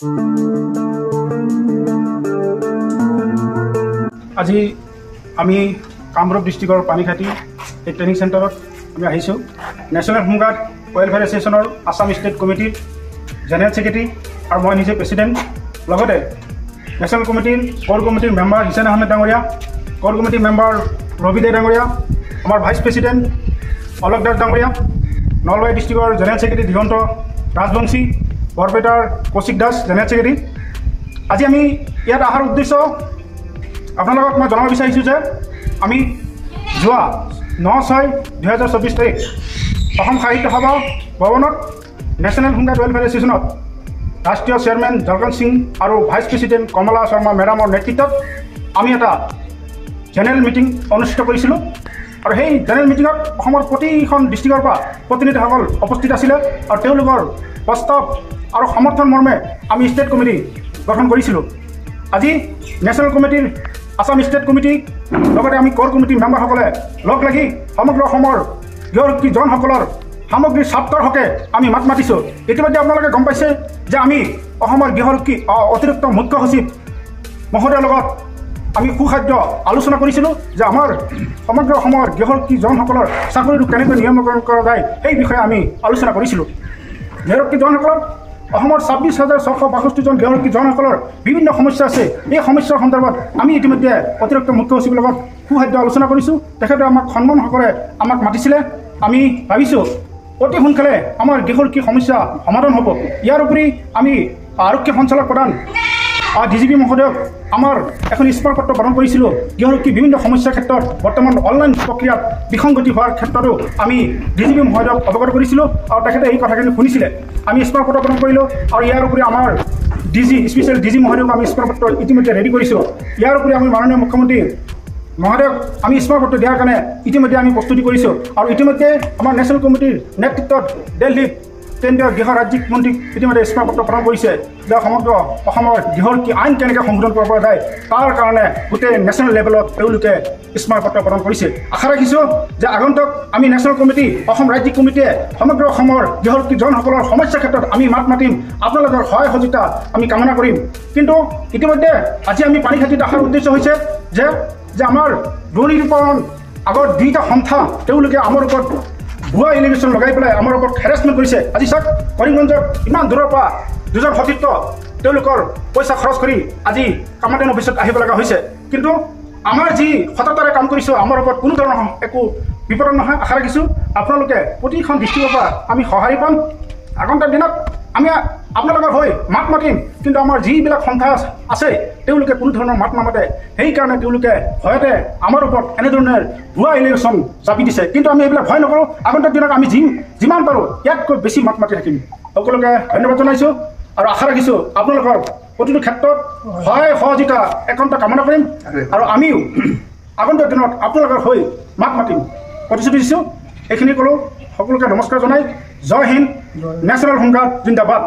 আজি আমি কামৰূপ ডিষ্ট্ৰিক্টৰ পানীখাটি এই ট্ৰেইনিং চেণ্টাৰত আমি আহিছোঁ। নেশ্যনেল হোমগাৰ্ড ৱেলফেয়াৰ এছ'চিয়েশ্যনৰ আছাম ষ্টেট কমিটিৰ জেনেৰেল ছেক্ৰেটাৰী আৰু মই নিজে প্ৰেচিডেণ্ট, লগতে নেশ্যনেল কমিটিৰ ক'ৰ কমিটিৰ মেম্বাৰ হিছেন আহমেদ ডাঙৰীয়া, ক'ৰ কমিটিৰ মেম্বাৰ ৰবি দে ডাঙৰীয়া, আমাৰ ভাইচ প্ৰেচিডেণ্ট অলক দাস ডাঙৰীয়া, নলবাৰী ডিষ্ট্ৰিক্টৰ জেনেৰেল ছেক্ৰেটাৰী দিগন্ত ৰাজবংশী, বৰপেটাৰ কৌশিক দাস জেনেৰেল ছেক্ৰেটাৰী। আজি আমি ইয়াত অহাৰ উদ্দেশ্য আপোনালোকক মই জনাব বিচাৰিছোঁ যে আমি যোৱা 9/6/2024 তাৰিখ অসম সাহিত্য সভা ভৱনত নেশ্যনেল হোমগাৰ্ড ৱেলফেয়াৰ এছ'চিয়েশ্যনত ৰাষ্ট্ৰীয় চেয়াৰমেন জৰগন সিং আৰু ভাইচ প্ৰেচিডেণ্ট কমলা শৰ্মা মেডামৰ নেতৃত্বত আমি এটা জেনেৰেল মিটিং অনুষ্ঠিত কৰিছিলোঁ। আৰু সেই জেনেৰেল মিটিঙত অসমৰ প্ৰতিখন ডিষ্ট্ৰিক্টৰ পৰা প্ৰতিনিধিসকল উপস্থিত আছিলে আৰু তেওঁলোকৰ প্ৰস্তাৱ আৰু সমৰ্থন মৰ্মে আমি ষ্টেট কমিটি গঠন কৰিছিলোঁ। আজি নেশ্যনেল কমিটিৰ আছাম ষ্টেট কমিটি লগতে আমি ক'ৰ কমিটিৰ মেম্বাৰসকলে লগ লাগি সমগ্ৰ অসমৰ গৃহৰক্ষীজনসকলৰ সামগ্ৰিক স্বাৰ্থৰ হকে আমি মাত মাতিছোঁ। ইতিমধ্যে আপোনালোকে গম পাইছে যে আমি অসমৰ গৃহৰক্ষী অতিৰিক্ত মুখ্য সচিব মহোদয়ৰ লগত আমি সুখাদ্য আলোচনা কৰিছিলোঁ যে আমাৰ সমগ্ৰ অসমৰ গৃহৰক্ষীজনসকলৰ চাকৰিটো কেনেকৈ নিয়মীকৰণ কৰা যায় সেই বিষয়ে আমি আলোচনা কৰিছিলোঁ। গৃহৰক্ষীজনসকলৰ অসমৰ 26,662জন গৃহৰক্ষীজনসকলৰ বিভিন্ন সমস্যা আছে। এই সমস্যাৰ সন্দৰ্ভত আমি ইতিমধ্যে অতিৰিক্ত মুখ্য সচিবৰ লগত সুখাদ্য আলোচনা কৰিছোঁ। তেখেতে আমাক সন্মানসকলে আমাক মাতিছিলে। আমি ভাবিছোঁ অতি সোনকালে আমাৰ গৃহৰক্ষী সমস্যা সমাধান হ'ব। ইয়াৰ উপৰি আমি আৰক্ষী সঞ্চালক প্ৰধান DGP মহোদয়ক আমাৰ এখন স্মাৰকপত্ৰ প্ৰদান কৰিছিলোঁ। গৃহৰক্ষী বিভিন্ন সমস্যাৰ ক্ষেত্ৰত বৰ্তমান অনলাইন প্ৰক্ৰিয়াত বিসংগতি হোৱাৰ ক্ষেত্ৰতো আমি DGP মহোদয়ক অৱগত কৰিছিলোঁ আৰু তেখেতে এই কথাখিনি শুনিছিলে। আমি স্মাৰকপত্ৰ প্ৰদান কৰিলোঁ আৰু ইয়াৰ উপৰি আমাৰ স্পেচিয়েল DG মহোদয়ক আমি স্মাৰকপত্ৰ ইতিমধ্যে ৰেডি কৰিছোঁ। ইয়াৰ উপৰি আমি মাননীয় মুখ্যমন্ত্ৰী মহোদয়ক আমি স্মাৰকপত্ৰ দিয়াৰ কাৰণে ইতিমধ্যে আমি প্ৰস্তুতি কৰিছোঁ। আৰু ইতিমধ্যে আমাৰ নেশ্যনেল কমিটিৰ নেতৃত্বত দিল্লীত কেন্দ্ৰীয় গৃহ ৰাজ্যিক মন্ত্ৰীক ইতিমধ্যে স্মাৰকপত্ৰ প্ৰদান কৰিছে যে সমগ্ৰ অসমৰ গৃহৰক্ষী আইন কেনেকৈ সংশোধন কৰিব পৰা যায় তাৰ কাৰণে গোটেই নেশ্যনেল লেভেলত তেওঁলোকে স্মাৰকপত্ৰ প্ৰদান কৰিছে। আশা ৰাখিছোঁ যে আগন্তুক আমি নেশ্যনেল কমিটি অসম ৰাজ্যিক কমিটিয়ে সমগ্ৰ অসমৰ গৃহৰক্ষীজনসকলৰ সমস্যাৰ ক্ষেত্ৰত আমি মাত মাতিম, আপোনালোকৰ সহায় সহযোগিতা আমি কামনা কৰিম। কিন্তু ইতিমধ্যে আজি আমি পানীখাটিত অহাৰ উদ্দেশ্য হৈছে যে আমাৰ দুৰ্নীতিকৰণ আগৰ দুইটা সন্থা তেওঁলোকে আমাৰ ওপৰত ভুৱা এলিগেশ্যন লগাই পেলাই আমাৰ ওপৰত হেৰাছমেণ্ট কৰিছে। আজি চাওক কৰিমগঞ্জত ইমান দূৰৰ পৰা দুজন সতীৰ্থ তেওঁলোকৰ পইচা খৰচ কৰি আজি কামাণ্ডেণ্ট অফিচত আহিব লগা হৈছে। কিন্তু আমাৰ যি সততাৰে কাম কৰিছোঁ আমাৰ ওপৰত কোনো ধৰণৰ একো বিপদ নহয়। আশা ৰাখিছোঁ আপোনালোকে প্ৰতিখন ডিষ্ট্ৰিক্টৰ পৰা আমি সঁহাৰি পাম। আগন্তুক দিনত আমি আপোনালোকৰ হৈ মাত মাতিম, কিন্তু আমাৰ যিবিলাক সন্থা আছে তেওঁলোকে কোনো ধৰণৰ মাত নামাতে। সেইকাৰণে তেওঁলোকে ভয়তে আমাৰ ওপৰত এনেধৰণৰ ভুৱা এলিগেশ্যন চাপি দিছে। কিন্তু আমি এইবিলাক ভয় নকৰোঁ। আগন্তুক দিনত আমি যিমান পাৰোঁ ইয়াতকৈ বেছি মাত মাতি থাকিম। সকলোকে ধন্যবাদ জনাইছোঁ আৰু আশা ৰাখিছোঁ আপোনালোকৰ প্ৰতিটো ক্ষেত্ৰত সহায় সহযোগিতা একান্ত কামনা কৰিম আৰু আমিও আগন্তুক দিনত আপোনালোকৰ হৈ মাত মাতিম প্ৰতিশ্ৰুতি দিছোঁ। এইখিনি কৰোঁ। সকলোকে নমস্কাৰ জনাই জয় হিন্দ। নেশ্যনেল হোমগাৰ্ড জিন্দাবাদ।